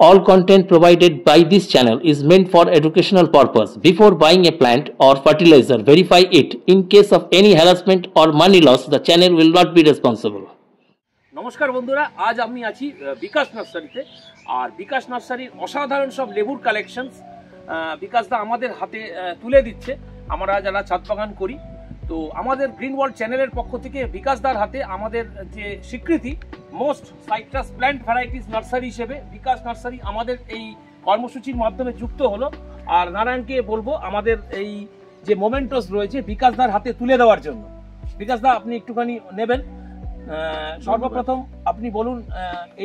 All content provided by this channel is meant for educational purpose. Before buying a plant or fertilizer, verify it. In case of any harassment or money loss, the channel will not be responsible. নমস্কার বন্ধুরা, আজ আমি আছি বিকাশ নার্সারিতে। আর বিকাশ নার্সারির অসাধারণ সব লেবুর কালেকশনস বিকাশদা আমাদের হাতে তুলে দিচ্ছে। আমরা যারা ছাদ বাগান করি, তো আমাদের গ্রিন ওয়ার্ল্ড চ্যানেলের পক্ষ থেকে বিকাশদার হাতে আমাদের যে স্বীকৃতি most citrus plant varieties nursery হিসেবে বিকাশ নার্সারি আমাদের এই কর্মসূচির মাধ্যমে যুক্ত হলো। আর নারায়ণকে বলবো আমাদের এই যে মোমেন্টোস রয়েছে বিকাশদার হাতে তুলে দেওয়ার জন্য। বিকাশদা আপনি একটুখানি নেবেন। সর্বপ্রথম আপনি বলুন,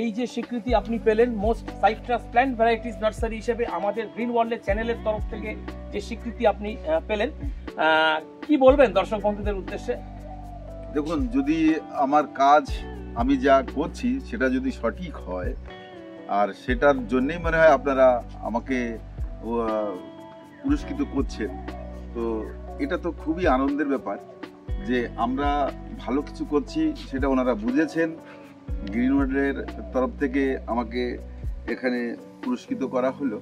এই যে স্বীকৃতি আপনি পেলেন most citrus plant varieties nursery হিসেবে আমাদের গ্রিন ওয়ার্ল্ডের চ্যানেলের তরফ থেকে যে স্বীকৃতি আপনি পেলেন, কি বলবেন দর্শক বন্ধুদের উদ্দেশ্যে? দেখুন, যদি আমার কাজ আমি যা করছি সেটা যদি সঠিক হয়, আর সেটার জন্যই মনে হয় আপনারা আমাকে পুরস্কৃত করছেন, তো এটা তো খুবই আনন্দের ব্যাপার যে আমরা ভালো কিছু করছি সেটা ওনারা বুঝেছেন। গ্রিন ওয়ার্ল্ডের তরফ থেকে আমাকে এখানে পুরস্কৃত করা হলো,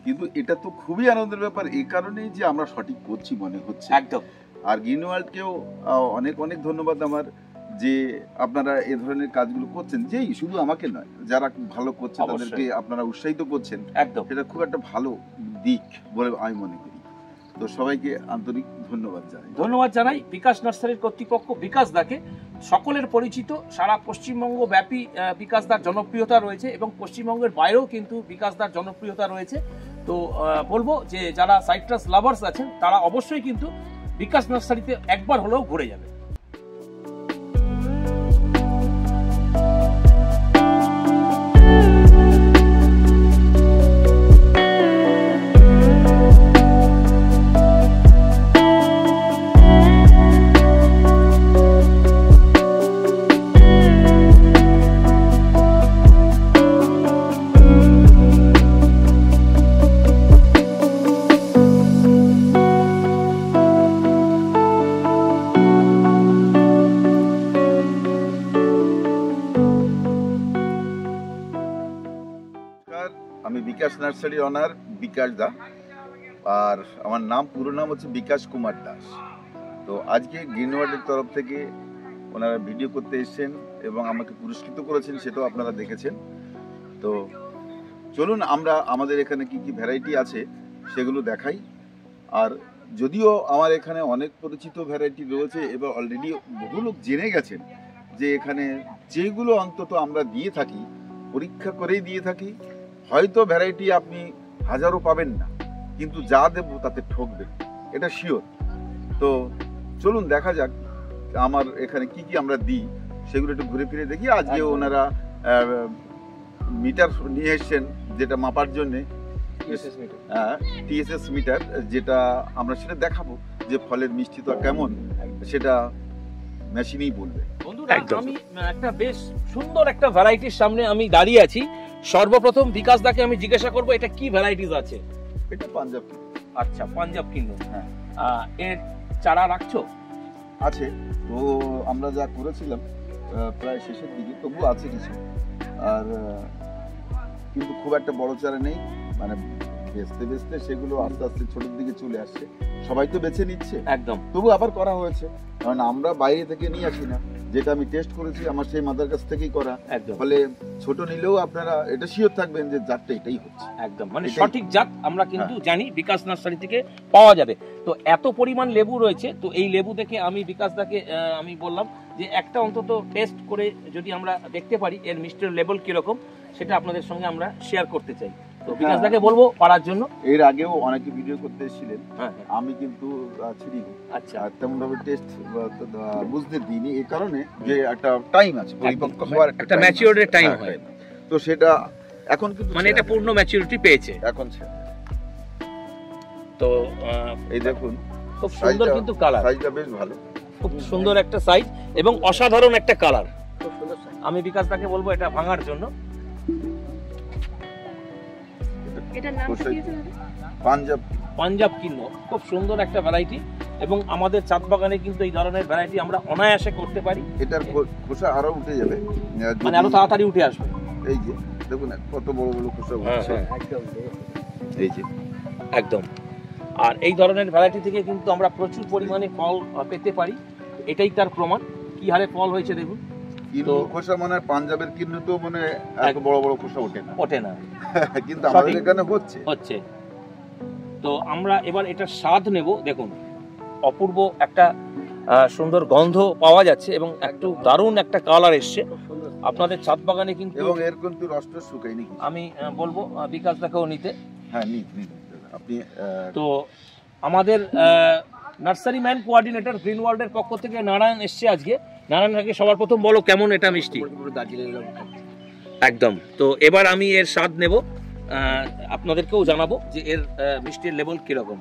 কিন্তু এটা তো খুবই আনন্দের ব্যাপার এই কারণেই যে আমরা সঠিক করছি মনে হচ্ছে। একদম। আর গ্রিন ওয়ার্ল্ডকেও অনেক অনেক ধন্যবাদ আমার, যে আপনারা এ ধরনের কাজগুলো করছেন, যেই শুধু আমাকে নয়, যারা ভালো করছে তাদেরকে আপনারা উৎসাহিত করছেন। একদম, সেটা খুব একটা ভালো দিক বলে আমি মনে করি। তো সবাইকে আন্তরিক ধন্যবাদ জানাই বিকাশ নার্সারির কর্তৃপক্ষ বিকাশদাকে। সকলের পরিচিত, সারা পশ্চিমবঙ্গ ব্যাপী বিকাশদার জনপ্রিয়তা রয়েছে এবং পশ্চিমবঙ্গের বাইরেও কিন্তু বিকাশদার জনপ্রিয়তা রয়েছে। তো বলবো যে যারা সাইট্রাস লাভার্স আছেন তারা অবশ্যই কিন্তু বিকাশ নার্সারিতে একবার হলেও ঘুরে যাবে। আমি বিকাশ নার্সারি অনার বিকাশ দা, আর আমার নাম পুরো নাম হচ্ছে বিকাশ কুমার দাস। তো আজকে গ্রিন ওয়ার্ল্ডের তরফ থেকে ওনারা ভিডিও করতে এসেছেন এবং আমাকে পুরস্কৃত করেছেন, সেটাও আপনারা দেখেছেন। তো চলুন আমরা আমাদের এখানে কি কি ভ্যারাইটি আছে সেগুলো দেখাই। আর যদিও আমার এখানে অনেক পরিচিত ভ্যারাইটি রয়েছে এবং অলরেডি বহু লোক জেনে গেছেন যে এখানে যেগুলো অন্তত আমরা দিয়ে থাকি, পরীক্ষা করেই দিয়ে থাকি। হয়তো ভ্যারাইটি আপনি হাজারও পাবেন না, কিন্তু যা দেব তাতে ঠকবেন, এটা শিওর। তো চলুন দেখা যাক আমার এখানে কি কি আমরা দিই, সেগুলো একটু ঘুরে ফিরে দেখি। আজকে ওনারা মিটার নিয়ে এসছেন, যেটা মাপার জন্যে TSS মিটার, যেটা আমরা সেটা দেখাবো যে ফলের মিষ্টিতা কেমন, সেটা মেশিনেই বলবে। বন্ধুরা, আমি একটা বেশ সুন্দর একটা ভ্যারাইটির সামনে আমি দাঁড়িয়ে আছি। সর্বপ্রথম বিকাশদাকে আমি জিজ্ঞাসা করবো এটা কি ভ্যারাইটিস আছে? এটা পাঞ্জাব। আচ্ছা, পাঞ্জাব কিনো। হ্যাঁ, এর চারা রাখছো? আছে, তো আমরা যা করেছিলাম প্রায় শেষের দিকে, তবু আছে কিছু। আর কিন্তু খুব একটা বড় চারা নেই, মানে বেচতে বেচতে সেগুলো আস্তে আস্তে ছোটোর দিকে চলে আসছে। সবাই তো বেছে নিচ্ছে, একদম। তবু আবার করা হয়েছে, কারণ আমরা বাইরে থেকে নিয়ে আসি না, যেটা আমি টেস্ট করেছি আমার সেই মাদার কাছ থেকেই করা। একদম। ফলে ছোট নিলেও আপনারা এটা শিওর থাকবেন যে জাতটা এটাই হচ্ছে, একদম মানে সঠিক জাত আমরা কিন্তু জানি বিকাশ নার্সারি থেকে পাওয়া যাবে। তো এত পরিমাণ লেবু রয়েছে, তো এই লেবু দেখে আমি বিকাশদাকে আমি বললাম যে একটা অন্তত টেস্ট করে যদি আমরা দেখতে পারি এর মিষ্টির লেভেল কিরকম, সেটা আপনাদের সঙ্গে আমরা শেয়ার করতে চাই। তো বিকাশদাকে বলবো পারার জন্য। এর আগেও অনেকে ভিডিও করতে এসেছিলেন, আমি কিন্তু ছিড়ি। আচ্ছা, তেমন ভাবে টেস্ট বুঝতে দিইনি, এই কারণে যে একটা টাইম আছে, পরিপক্ক হওয়ার একটা ম্যাচিউরিটির টাইম হয়। তো সেটা এখন কিন্তু মানে এটা পূর্ণ ম্যাচিউরিটি পেয়েছে এখন। তো এই দেখুন, খুব সুন্দর কিন্তু কালার, সাইজটা বেশ ভালো, খুব সুন্দর একটা সাইজ এবং অসাধারণ একটা কালার। খুব সুন্দর। আমি বিকাশদাকে বলবো এটা ভাঙার জন্য। এটার নাম কি আছে? পাঞ্জাব কিনো, খুব সুন্দর একটা ভ্যারাইটি এবং আমাদের ছাদ বাগানে কিন্তু এই ধরনের ভ্যারাইটি আমরা অনায়াসে করতে পারি। এটার খোসা আরো উঠে যাবে, মানে আরো তাড়াতাড়ি উঠে আসবে। এই যে দেখুন কত বড় বড় খোসা হচ্ছে, এই যে একদম। আর এই ধরনের ভ্যারাইটি থেকে কিন্তু আমরা প্রচুর পরিমাণে ফল পেতে পারি, এটাই তার প্রমাণ। কি হারে ফল হয়েছে দেখুন। কিন্নু খোসা মানে পাঞ্জাবের কিন্নু তো মানে এত বড় বড় খোসা ওঠে না কিন্তু আমাদের এখানে হচ্ছে। তো আমরা এবার এটা স্বাদ নেব। দেখুন অপূর্ব একটা সুন্দর গন্ধ পাওয়া যাচ্ছে এবং একটু দারুণ একটা কালার এসছে আপনাদের ছাদ বাগানে কিন্তু। এবং এর কিন্তু রসটা শুকায়নি। আমি বলবো বিকাশ দাকেও নিতে। হ্যাঁ আপনি। তো আমাদের নার্সারি ম্যান কোঅর্ডিনেটর গ্রিন ওয়ার্ল্ডের পক্ষ থেকে নারায়ণ এসছে আজকে। নারায়ণকে সবার প্রথম বলো কেমন এটা মিষ্টি। একদম। তো এবার আমি এর স্বাদ নেব, আপনাদেরকেও জানাবো যে এর মিষ্টির লেভেল কিরকম।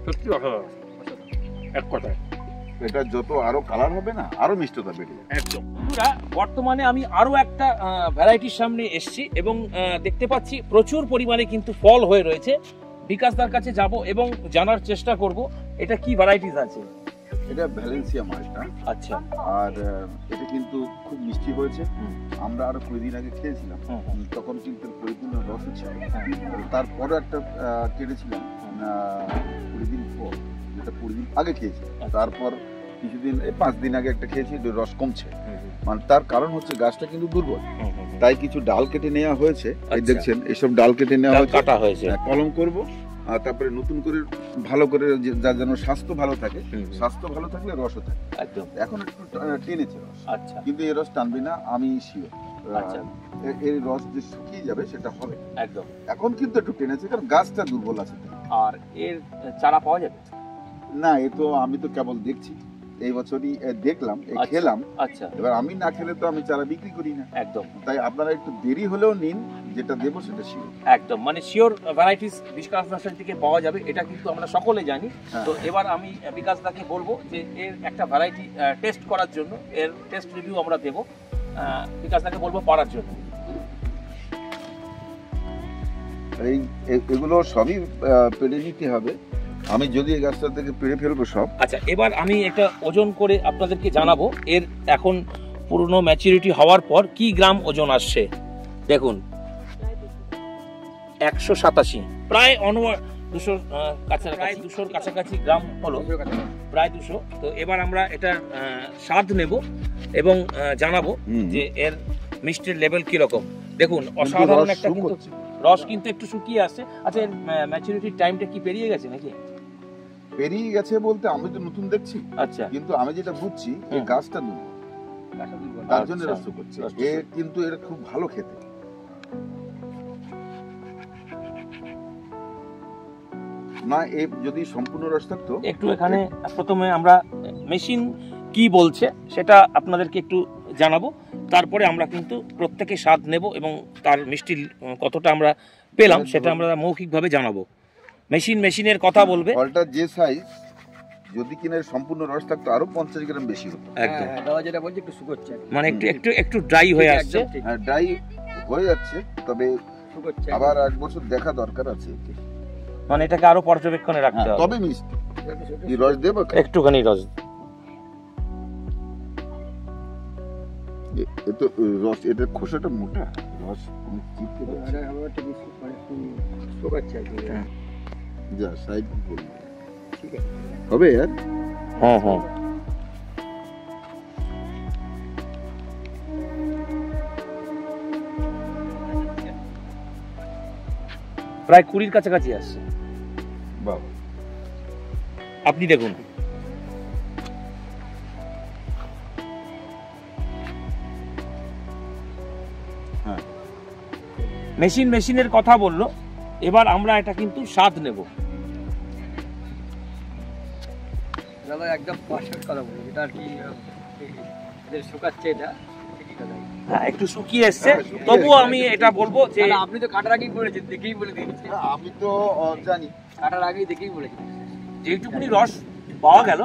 সত্যি অসাধারণ, এক কথায় এটা যত আরো কালার হবে না আরো মিষ্টতা বেড়ে যাবে। একদম। বর্তমানে আমি আরো একটা ভ্যারাইটির সামনে এসেছি এবং দেখতে পাচ্ছি প্রচুর পরিমাণে কিন্তু ফল হয়ে রয়েছে। বিকাশদার কাছে যাব এবং জানার চেষ্টা করব এটা কি ভ্যারাইটিস আছে। এটা ভ্যালেন্সিয়া মালটা। আচ্ছা। আর এটা কিন্তু খুব মিষ্টি হয়েছে। আমরা আরো 20 দিন আগে খেয়েছিলাম, তখন কিন্তু পরিপূর্ণ রস ছিল। তারপরে একটা কেটেছিলাম 20 দিন পর, যেটা 20 দিন আগে খেয়েছি। তারপর কিছুদিন 5 দিন আগে একটা খেয়েছি, রস কমছে। মানে তার কারণ হচ্ছে গাছটা কিন্তু দুর্বল, তাই কিছু ডাল কেটে নেওয়া হয়েছে। এই দেখছেন এইসব ডাল কেটে নেওয়া হয়েছে, কলম করব। আর তারপরে নতুন করে ভালো করে যার যেন স্বাস্থ্য ভালো থাকে, স্বাস্থ্য ভালো থাকলে রসও থাকে। একদম। এখন একটু টেনেছে রস। আচ্ছা। কিন্তু এই রস টানবে না, আমি শিওর। আচ্ছা। এই রস যে শুকিয়ে যাবে সেটা হবে একদম। এখন কিন্তু একটু টেনেছে কারণ গাছটা দুর্বল আছে। আর এর চারা পাওয়া যাবে না? এ তো আমি তো কেবল দেখছি, এই বছরই দেখলাম, খেলাম। আচ্ছা। এবার আমি না খেলে তো আমি চারা বিক্রি করি না। একদম। তাই আপনারা একটু দেরি হলেও নিন, যেটা দেবো সেটা শিওর। একদম, মানে শিওর ভ্যারাইটিস বিকাশ নার্সারি থেকে পাওয়া যাবে, এটা কিন্তু আমরা সকলে জানি। তো এবার আমি বিকাশ দাকে বলবো যে এর একটা ভ্যারাইটি টেস্ট করার জন্য, এর টেস্ট রিভিউ আমরা দেবো। বিকাশ দাকে বলবো পারার জন্য। এগুলো সবই পেরে নিতে হবে। আমি যদি এই গাছটা থেকে পেরে ফেলবো সব। আচ্ছা, এবার আমি একটা ওজন করে আপনাদেরকে জানাবো এর এখন পুরনো ম্যাচুরিটি হওয়ার পর কি গ্রাম ওজন আসছে। দেখুন 187, প্রায় 200 কাছাকাছি গ্রাম হলো, প্রায় 200। তো এবার আমরা এটা স্বাদ নেব এবং জানাবো যে এর মিষ্টির লেভেল কিরকম। দেখুন অসাধারণ একটা কিন্তু রস কিন্তু একটু শুকিয়ে আসছে। আচ্ছা, এর ম্যাচুরিটির টাইমটা কি পেরিয়ে গেছে নাকি? পেরিয়ে গেছে বলতে আমি তো নতুন দেখছি। আচ্ছা। কিন্তু আমি যেটা বুঝছি এই গাছটা দুর্বল, তার জন্য রস করছে। এ কিন্তু এর খুব ভালো খেতে। না, এ যদি সম্পূর্ণ রস থাকতো। একটু এখানে প্রথমে আমরা মেশিন কি বলছে সেটা আপনাদেরকে একটু জানাবো, তারপরে আমরা কিন্তু প্রত্যেকে স্বাদ নেব এবং তার মিষ্টি কতটা আমরা পেলাম সেটা আমরা মৌখিকভাবে জানাবো। মেশিনের কথা বলবে। ফলটা যে সাইজ, যদি কিনা সম্পূর্ণ রস থাকতো আরো 50 গ্রাম বেশি হতো। একদম। দাদা যেটা বলছে একটু শুকোচ্ছে, মানে একটু ড্রাই হয়ে আসছে। হ্যাঁ, ড্রাই হয়ে যাচ্ছে, তবে শুকোচ্ছে। আবার 1 বছর দেখা দরকার আছে, মানে এটাকে আরো পর্যবেক্ষণে রাখতে হবে, তবে মিষ্টি। কি রস দেব? একটুখানি রস। এতো রস, এটা খোসাটা মোটা, রস চিপতে পারছে। যা সাইড করে ঠিক আছে, হবে यार। হ্যাঁ হ্যাঁ, প্রায় 20 কাছাকাছি আসছে। বাহ, আপনি দেখুন। হ্যাঁ, মেশিনের কথা বললো। এবার আমরা এটা কিন্তু স্বাদ নেব। দাদা একদম পারফেক্ট কথা বললো, এটা আর কি শুকাচ্ছে, এটা হ্যাঁ একটু শুকিয়ে এসছে। তবুও আমি এটা বলবো যে আপনি তো কাটার আগেই বলেছেন, দেখেই বলে দিয়েছি। আমি তো জানি, কাটার আগেই দেখেই বলেছি। যেটুকুনি রস পাওয়া গেল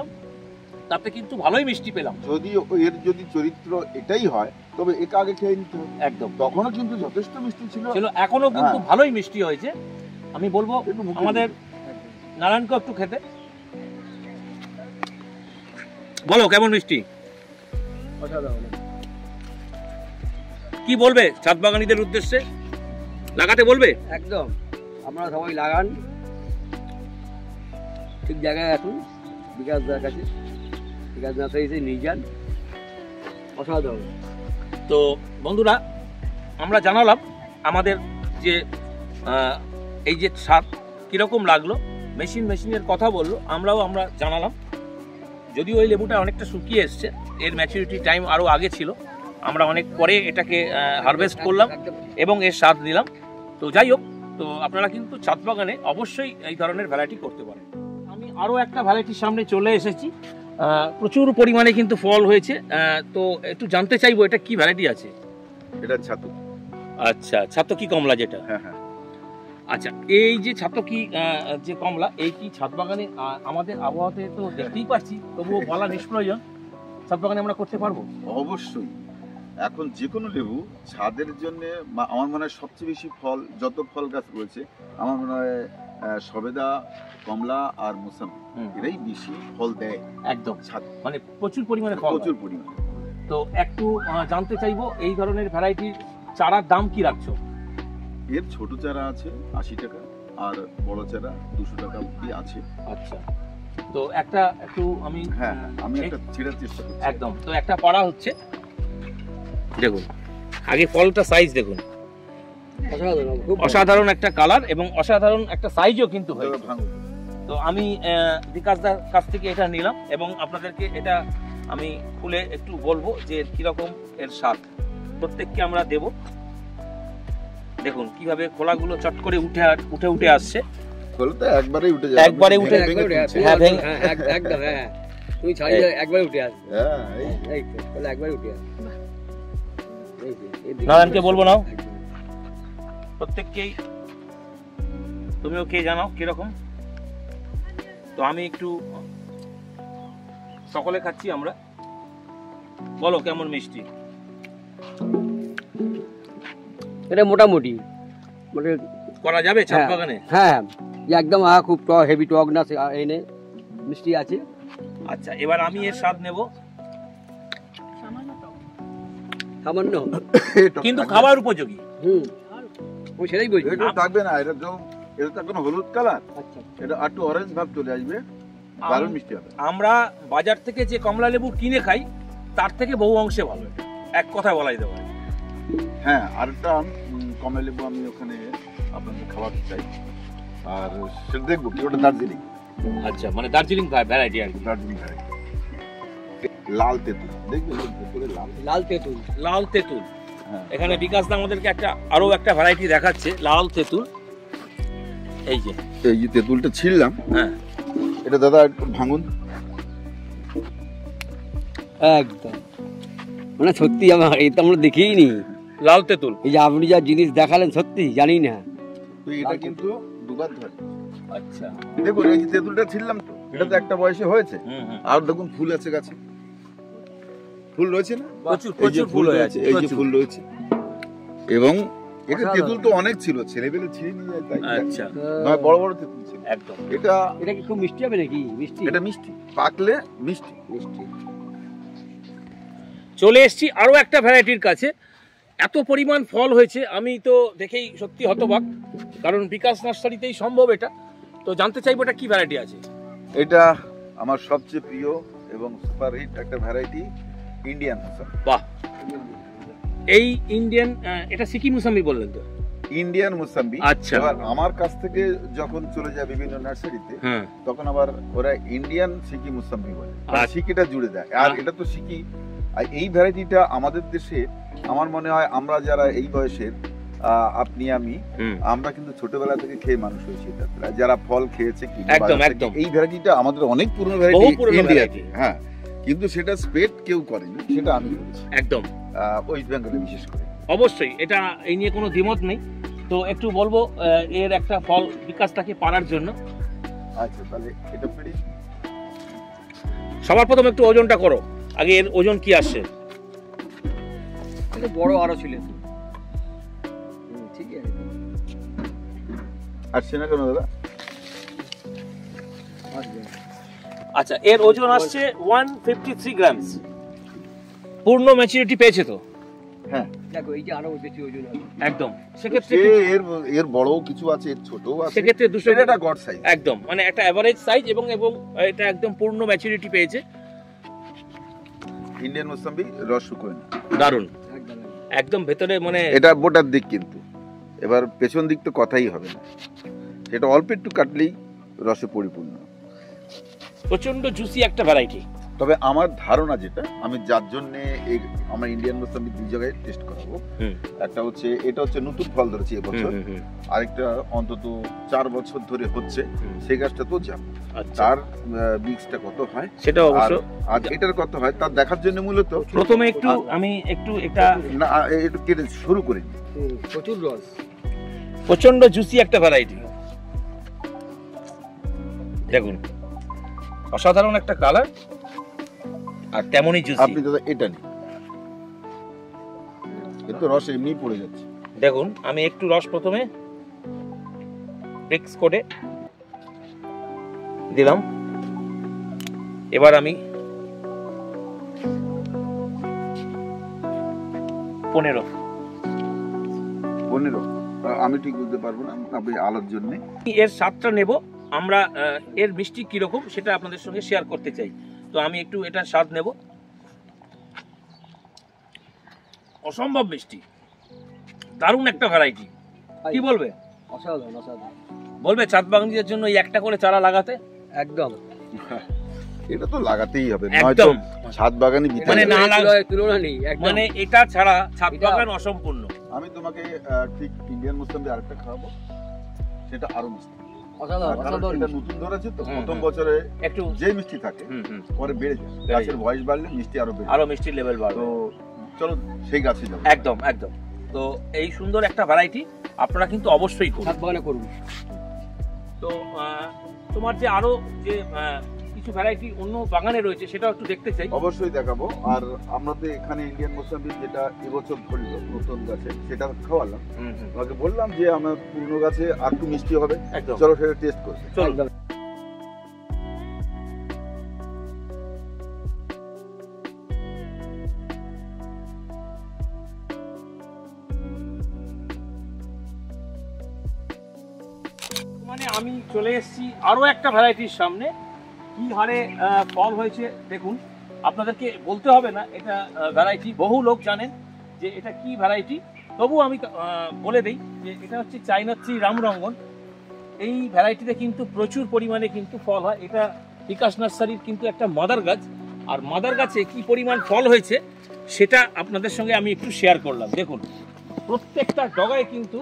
তাতে কিন্তু ভালোই মিষ্টি পেলাম। যদি এর যদি চরিত্র এটাই হয় তবে এটা আগে খেয়ে নিতে হবে। একদম, তখনও কিন্তু যথেষ্ট মিষ্টি ছিল, এখনো কিন্তু ভালোই মিষ্টি হয়েছে। আমি বলবো আমাদের নারায়ণকে একটু খেতে বলো কেমন মিষ্টি। কি বলবে ছাদ বাগানীদের উদ্দেশ্যে? লাগাতে বলবে? একদম, আপনারা সবাই লাগান, ঠিক জায়গায় আসুন বিকাশ দার কাছে, বিকাশ নার্সারিতে নিয়ে যান, অসাধারণ। তো বন্ধুরা, আমরা জানালাম আমাদের যে এই যে ছাদ কীরকম লাগলো, মেশিনের কথা বললো, আমরা জানালাম। যদিও ওই লেবুটা অনেকটা শুকিয়ে এসছে, এর ম্যাচুরিটি টাইম আরও আগে ছিল, আমরা অনেক পরে এটাকে হারভেস্ট করলাম এবং এর স্বাদ নিলাম। তো যাই হোক, তো আপনারা কিন্তু ছাদ বাগানে অবশ্যই এই ধরনের ভ্যারাইটি করতে পারেন। আমি আরও একটা ভ্যারাইটির সামনে চলে এসেছি, প্রচুর পরিমাণে কিন্তু ফল হয়েছে। তো একটু জানতে চাইবো এটা কি ভ্যারাইটি আছে? এটা ছাতু। আচ্ছা, ছাতকি কমলা যেটা। হ্যাঁ হ্যাঁ। আচ্ছা, এই যে ছাতকি যে কমলা, এই কি ছাদ বাগানে আমাদের আবহাওয়াতে তো দেখতেই পাচ্ছি, তবুও বলা নিষ্প্রয়োজন, ছাদ বাগানে আমরা করতে পারবো? অবশ্যই। এখন যে কোনো লেবু ছাদের জন্য আমার মনে হয় সবচেয়ে বেশি ফল, যত ফল গাছ রয়েছে আমার মনে হয় সবেদা, কমলা আর মোসাম্বি এরাই বেশি ফল দেয়। একদম, ছাদ মানে প্রচুর পরিমাণে ফল, প্রচুর পরিমাণে। তো একটু জানতে চাইবো এই ধরনের ভ্যারাইটির চারার দাম কি রাখছো? এর ছোট চারা আছে 80 টাকা, আর বড় চারা 200 টাকা অবধি আছে। আচ্ছা, তো একটা একটু আমি আমি একটা ছেড়ার চেষ্টা করছি। একদম, তো একটা পড়া হচ্ছে, দেখুন আগে ফলটা সাইজ দেখুন, অসাধারণ একটা কালার এবং অসাধারণ একটা সাইজও কিন্তু হয়েছে। তো আমি বিকাশদার কাছ থেকে এটা নিলাম এবং আপনাদেরকে এটা আমি খুলে একটু বলবো যে কিরকম এর স্বাদ। প্রত্যেককে আমরা দেব, দেখুন কিভাবে খোলাগুলো চট করে উঠে আসছে। একবারে উঠে যায়, একবারে উঠে, হ্যাঁ একদম, হ্যাঁ তুমি ছাড়িয়ে একবারে উঠে আসবে। হ্যাঁ, এই তো তাহলে একবারে উঠে আসবে। নারায়ণকে বলবো না, প্রত্যেককেই তুমিও খেয়ে জানাও কিরকম। তো আমি একটু, সকলে খাচ্ছি আমরা, বলো কেমন মিষ্টি? এটা মোটামুটি মানে করা যাবে ছাদ বাগানে? হ্যাঁ, একদম খুব হেভি টক না, এনে মিষ্টি আছে। আচ্ছা, এবার আমি এর স্বাদ নেব, সামান্য কিন্তু খাবার উপযোগী। আমি সেটাই বলছি। এটা থাকবে না, এটা তো এখন হলুদ কালার, এটা একটু অরেঞ্জ ভাব চলে আসবে, দারুণ মিষ্টি হবে। আমরা বাজার থেকে যে কমলা লেবু কিনে খাই তার থেকে বহু অংশে ভালো, এক কথায় বলাই দেবো। হ্যাঁ, আরেকটা কমলা লেবু আমি ওখানে আপনাদের খাওয়াতে চাই, আর সেটা দেখবো কি ওটা দার্জিলিং। আচ্ছা, মানে দার্জিলিং ভ্যারাইটি আর কি। দার্জিলিং ভ্যারাইটি। লাল তেঁতুল দেখবেন, লাল তেঁতুল, লাল তেঁতুল। হ্যাঁ, এখানে বিকাশ দা আমাদেরকে আরো একটা ভ্যারাইটি দেখাচ্ছে, লাল তেঁতুল। এই যে তেঁতুলটা ছিললাম। হ্যাঁ, এটা দাদা একটু ভাঙুন। একদম মানে সত্যি এটা আমরা দেখিনি নি, লাল তেঁতুল। এই যে আপনি যা জিনিস দেখালেন সত্যি জানি না। তো এটা কিন্তু দুবার ধরে। আচ্ছা, দেখুন এই যে তেঁতুলটা ছিললাম, তো এটা তো একটা বয়সে হয়েছে, আর দেখুন ফুল আছে গাছে, ফুল রয়েছে না, প্রচুর ফুল হয়েছে, এই যে ফুল রয়েছে। এবং এটা তেঁতুল তো অনেক ছিল, ছেলেবেলে ছিঁড়ে নিয়ে যায়, তাই। আচ্ছা, নয় বড় বড় তেঁতুল ছিল একদম। এটা কি খুব মিষ্টি হবে নাকি? মিষ্টি, এটা মিষ্টি, পাকলে মিষ্টি। চলে এসছি আরো একটা ভ্যারাইটির কাছে। এত পরিমাণ ফল হয়েছে, আমি তো দেখেই সত্যি হতবাক, কারণ বিকাশ নার্সারিতেই সম্ভব এটা। তো জানতে চাইবো এটা কি ভ্যারাইটি আছে? এটা আমার সবচেয়ে প্রিয় এবং সুপারহিট একটা ভ্যারাইটি, ইন্ডিয়ান মোসাম্বি। বাহ, এই ইন্ডিয়ান, এটা সিকিম মোসাম্বি বললেন তো? ইন্ডিয়ান মোসাম্বি। আচ্ছা, এবার আমার কাছ থেকে যখন চলে যায় বিভিন্ন নার্সারিতে, তখন আবার ওরা ইন্ডিয়ান সিকি মোসাম্বি বলে, সিকিটা জুড়ে দেয়। আর এটা তো সিকি, আর এই ভ্যারাইটিটা আমাদের দেশে আমার মনে হয় আমরা যারা এই বয়সের, আপনি আমি, আমরা কিন্তু ছোটবেলা থেকে খেয়ে মানুষ হয়েছি, যারা ফল খেয়েছে কি। একদম একদম, এই ভ্যারাইটিটা আমাদের অনেক পুরনো ভ্যারাইটি ইন্ডিয়াতে। হ্যাঁ, কিন্তু সেটা স্প্রেড কেউ করেনি, সেটা আমি করেছি একদম, ওয়েস্ট বেঙ্গলে বিশেষ করে। অবশ্যই এটা, এই নিয়ে কোনো দ্বিমত নেই। তো একটু বলবো এর একটা ফল বিকাশটাকে পারার জন্য। আচ্ছা, তাহলে এটা পেড়ি। সবার প্রথম একটু ওজনটা করো, আগে এর ওজন কি আসছে? এটা বড় আরো ছিল, ঠিক আছে। আসছে না কেন দাদা? আচ্ছা, এর ওজন আসছে 153 গ্রামস। পূর্ণ ম্যাচুরিটি পেয়েছে তো? হ্যাঁ, দেখো এইটা আরো বেশি ওজন হবে একদম। সেক্ষেত্রে এর বড় কিছু আছে, এর ছোট আছে, সেক্ষেত্রে 200 এটা গড সাইজ একদম, মানে একটা এভারেজ সাইজ এবং এটা একদম পূর্ণ ম্যাচুরিটি পেয়েছে। ইন্ডিয়ান মোসাম্বি রস শুকোয় না, দারুণ একদম একদম ভেতরে মানে এটা বোটার দিক, কিন্তু এবার পেছন দিক তো কথাই হবে না, সেটা অল্প একটু কাটলেই রসে পরিপূর্ণ। প্রচন্ড জুসি একটা ভ্যারাইটি। তবে আমার ধারণা যেটা, আমি যার জন্য আমার ইন্ডিয়ান মোসাম্বি দুই জায়গায় টেস্ট করাবো, একটা হচ্ছে এটা হচ্ছে নতুন ফল ধরেছে এবছর, আরেকটা অন্তত 4 বছর ধরে হচ্ছে, সেই গাছটা তো যাবো, তার মিক্সটা কত হয় সেটা অবশ্য, আর এটার কত হয় তার দেখার জন্য মূলত প্রথমে আমি একটু এটা না একটু কেটে শুরু করি। প্রচুর রস, প্রচন্ড জুসি একটা ভ্যারাইটি। দেখুন অসাধারণ একটা কালার আর তেমনই জুসি। আপনি দাদা এটা নিন, কিন্তু রস এমনি পড়ে যাচ্ছে। দেখুন আমি একটু রস প্রথমে মিক্স করে দিলাম, এবার আমি 15 আমি ঠিক বুঝতে পারবো না, আপনি আলোর জন্য এর স্বাদটা নেব আমরা, এর মিষ্টি কিরকম সেটা আপনাদের সঙ্গে শেয়ার করতে চাই। তো আমি একটু এটা স্বাদ নেব। অসম্ভব মিষ্টি, দারুণ একটা ভ্যারাইটি। কি বলবে? অসাধারণ অসাধারণ। বলবে ছাদ বাগানিদের জন্য এই একটা করে চারা লাগাতে? একদম, এটা তো লাগাতেই হবে, একদম। নয়তো ছাদ বাগানই বিতে মানে না তুলনা নেই, মানে এটা ছাড়া ছাদ বাগান অসম্পূর্ণ। আমি তোমাকে ঠিক ইন্ডিয়ান মোসাম্বি আরেকটা খাওয়াবো, সেটা আরো মিষ্টি। অসাধারণ অসাধারণ। এটা নতুন ধরেছে তো, প্রথম বছরে একটু যে মিষ্টি থাকে পরে বেড়ে যায়, গাছের বয়স বাড়লে মিষ্টি আরো বেড়ে, আরো মিষ্টির লেভেল বাড়বে। তো চলো সেই গাছে যাবো। একদম একদম। তো এই সুন্দর একটা ভ্যারাইটি আপনারা কিন্তু অবশ্যই করুন, ছাদ বাগানে করুন। তো তোমার যে আরো যে কিছু ভ্যারাইটি অন্য বাগানে রয়েছে সেটাও একটু দেখতে চাই। অবশ্যই দেখাবো। আর আমরা তো এখানে ইন্ডিয়ান মোসাম্বি যেটা এবছর ধরলো নতুন গাছে, সেটা খাওয়ালাম, আমাকে বললাম যে আমার পুরনো গাছে আর একটু মিষ্টি হবে, একদম, চলো সেটা টেস্ট করবে। চলো। মানে আমি চলে এসেছি আরো একটা ভ্যারাইটির সামনে, কি হারে ফল হয়েছে দেখুন। আপনাদেরকে বলতে হবে না এটা ভ্যারাইটি, বহু লোক জানেন যে এটা কি ভ্যারাইটি, তবু আমি বলে দেই যে এটা হচ্ছে চাইনা ট্রি রামরঙ্গন। এই ভ্যারাইটিতে কিন্তু প্রচুর পরিমাণে কিন্তু ফল হয়। এটা বিকাশ নার্সারির কিন্তু একটা মাদার গাছ, আর মাদার গাছে কি পরিমাণ ফল হয়েছে সেটা আপনাদের সঙ্গে আমি একটু শেয়ার করলাম। দেখুন প্রত্যেকটা ডগায় কিন্তু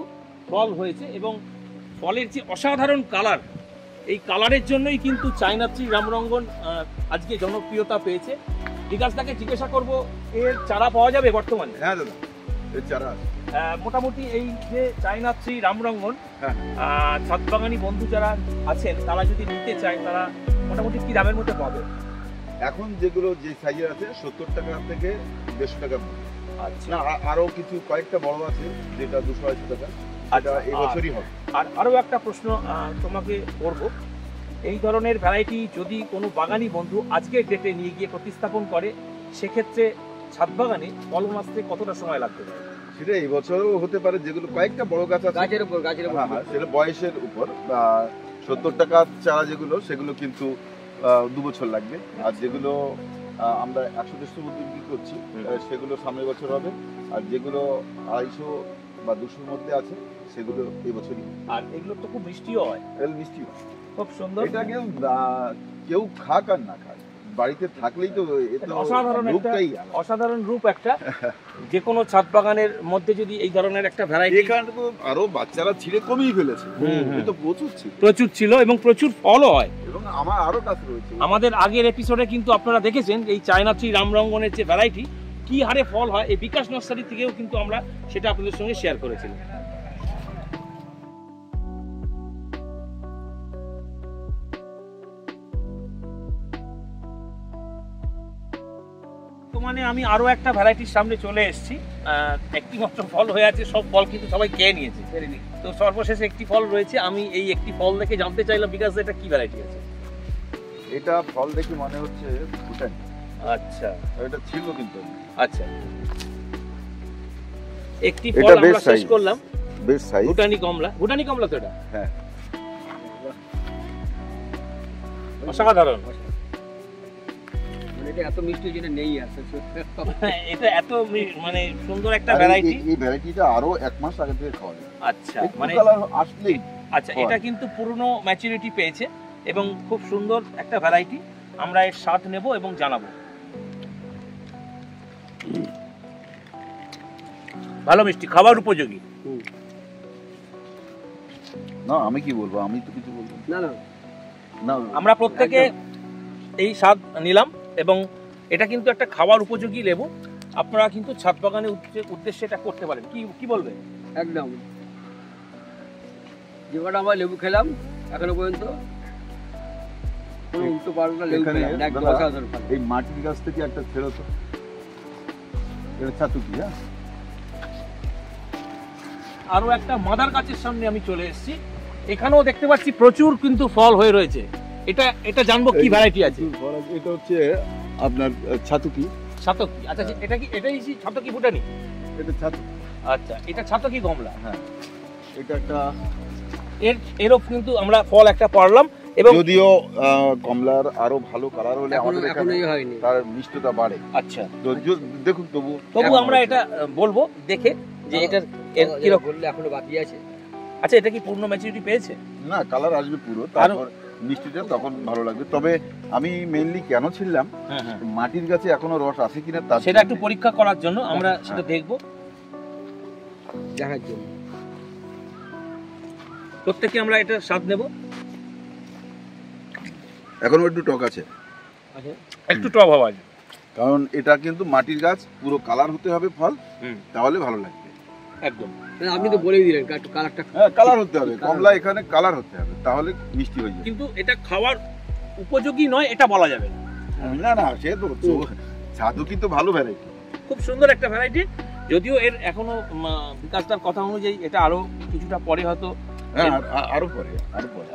ফল হয়েছে এবং ফলের যে অসাধারণ কালার, এই কালারের জন্যই কিন্তু চাইনা ট্রি রামরঙ্গন আজকে জনপ্রিয়তা পেয়েছে। বিকাশদাকে জিজ্ঞাসা করব এর চারা পাওয়া যাবে বর্তমানে? হ্যাঁ দাদা, এর চারা মোটামুটি এই যে চাইনা ট্রি রামরঙ্গন ছাদ বাগানি বন্ধু যারা আছেন তারা যদি নিতে চায় তারা মোটামুটি কি দামের মধ্যে পাবে? এখন যেগুলো যে সাইজের আছে 70 টাকা থেকে 150 টাকা। আচ্ছা, না আরো কিছু কয়েকটা বড় আছে যেটা 280 টাকা, এটা এই বছরই হবে। আর আরো একটা প্রশ্ন তোমাকে করব, এই ধরনের ভ্যারাইটি যদি কোনো বাগানি বন্ধু আজকের ডেটে নিয়ে গিয়ে প্রতিস্থাপন করে, সেক্ষেত্রে ছাদ বাগানে ফলন আসতে কতটা সময় লাগবে? সেটা এই বছরও হতে পারে, যেগুলো কয়েকটা বড় গাছ আছে গাছের উপর সেটা বয়সের উপর। 70 টাকার চারা যেগুলো, সেগুলো কিন্তু 2 বছর লাগবে, আর যেগুলো আমরা 100-150 মধ্যে বিক্রি করছি সেগুলো সামনের বছর হবে, আর যেগুলো 250 বা 200-র মধ্যে আছে সেগুলো এই বছরই। আর এগুলো তো খুব মিষ্টিও হয়, এগুলো মিষ্টি হয়, খুব সুন্দর। এটা কেউ খাক আর না খাক, বাড়িতে থাকলেই তো অসাধারণ রূপ একটা। যে কোনো ছাদ বাগানের মধ্যে যদি এই ধরনের একটা ভ্যারাইটি, এখানে তো আরো বাচ্চারা ছিঁড়ে কমিয়ে ফেলেছে, কিন্তু প্রচুর ছিল এবং প্রচুর ফলও হয়। এবং আমার আরো গাছ রয়েছে। আমাদের আগের এপিসোডে কিন্তু আপনারা দেখেছেন এই চায়না ট্রি রামরঙ্গনের যে ভ্যারাইটি কি হারে ফল হয়, এই বিকাশ নার্সারি থেকেও কিন্তু আমরা সেটা আপনাদের সঙ্গে শেয়ার করেছিলাম। মানে আমি আরো একটা ভ্যারাইটির সামনে চলে এসেছি, একটি মাত্র ফল হয়ে আছে, সব ফল কিন্তু সবাই খেয়ে নিয়েছে। তো সর্বশেষে একটি ফল রয়েছে, আমি এই একটি ফল দেখে জানতে চাইলাম বিকাশ এটা কি ভ্যারাইটি আছে? এটা ফল দেখে মনে হচ্ছে ভুটান। আচ্ছা, এটা ছিল কিন্তু। আচ্ছা, একটি এটা ফল বেশ আমরা শেষ size। করলাম, বেশ সাইজ। ভুটানি কমলা। ভুটানি কমলা তো এটা হ্যাঁ, অসাধারণ। মানে এটা এত মিষ্টি যেটা নেই আছে। এটা এত মানে সুন্দর একটা আর ভ্যারাইটি। এই ভ্যারাইটিটা আরো 1 মাস আগে থেকে খাওয়া যায়। আচ্ছা, একটু মানে কালার আসলেই আচ্ছা, এটা কিন্তু পুরনো ম্যাচুরিটি পেয়েছে এবং খুব সুন্দর একটা ভ্যারাইটি। আমরা এর স্বাদ নেব এবং জানাবো। ভালো মিষ্টি, খাবার উপযোগী। না, আমি কি বলবো, আমি তো কিছু বলবো না না না। আমরা প্রত্যেকে এই স্বাদ নিলাম এবং এটা কিন্তু একটা খাবার উপযোগী লেবু। আপনারা কিন্তু ছাদ বাগানের উদ্দেশ্যে এটা করতে পারেন। কি বলবেন? একদম। যে কটা আমরা লেবু খেলাম এখনো পর্যন্ত কোনো উল্টো পাল্টা লেবু এখানে খেলাম না, একদম দাদা, অসাধারণ ফল। এই মাটির গাছ থেকে একটা ছেড়ো তো, এটা ছাতুকি। হ্যাঁ, আরো একটা মাদার গাছের সামনে আমি চলে এসেছি। এখানেও দেখতে পাচ্ছি প্রচুর কিন্তু ফল হয়ে রয়েছে। এটা জানবো কি ভ্যারাইটি আছে। এটা হচ্ছে আপনার ছাতুকি। ছাতকি। আচ্ছা, এটা কি এটাই ছাতকি ভুটানি? এটা ছাতুকি। আচ্ছা, এটা ছাতকি কমলা। হ্যাঁ, এটা একটা এরও কিন্তু আমরা ফল একটা পারলাম এবং যদিও কমলার আরো ভালো কালার হলে এখনো আমাদের এখনো এখানে হয়নি। তার মিষ্টতা বাড়ে। আচ্ছা, তো দেখুন তবু আমরা এটা বলবো দেখে যে এটার কিরকম। বললে এখনো বাকি আছে। আচ্ছা, এটা কি পূর্ণ ম্যাচুরিটি পেয়েছে? না, কালার আসবে পুরো, তারপর মিষ্টিটা তখন ভালো লাগবে। তবে আমি মেইনলি কেন ছিলাম, মাটির গাছে এখনো রস আছে কিনা সেটা একটু পরীক্ষা করার জন্য আমরা সেটা দেখবো, দেখার জন্য। প্রত্যেকে আমরা এটা স্বাদ নেব। এখনো একটু টক আছে, একটু টক হওয়া যায়, কারণ এটা কিন্তু মাটির গাছ, পুরো কালার হতে হবে ফল, তাহলে ভালো লাগবে। একদম। আপনি তো বলেই দিলেন কালারটা। হ্যাঁ, কালার হতে হবে, কমলা এখানে কালার হতে হবে, তাহলে মিষ্টি হয়ে যাবে। কিন্তু এটা খাওয়ার উপযোগী নয় এটা বলা যাবে না। না না, সে তো ছাতুকি তো ভালো ভ্যারাইটি, খুব সুন্দর একটা ভ্যারাইটি। যদিও এর এখনো বিকাশদার কথা অনুযায়ী এটা আরো কিছুটা পরে হয়তো আরো পরে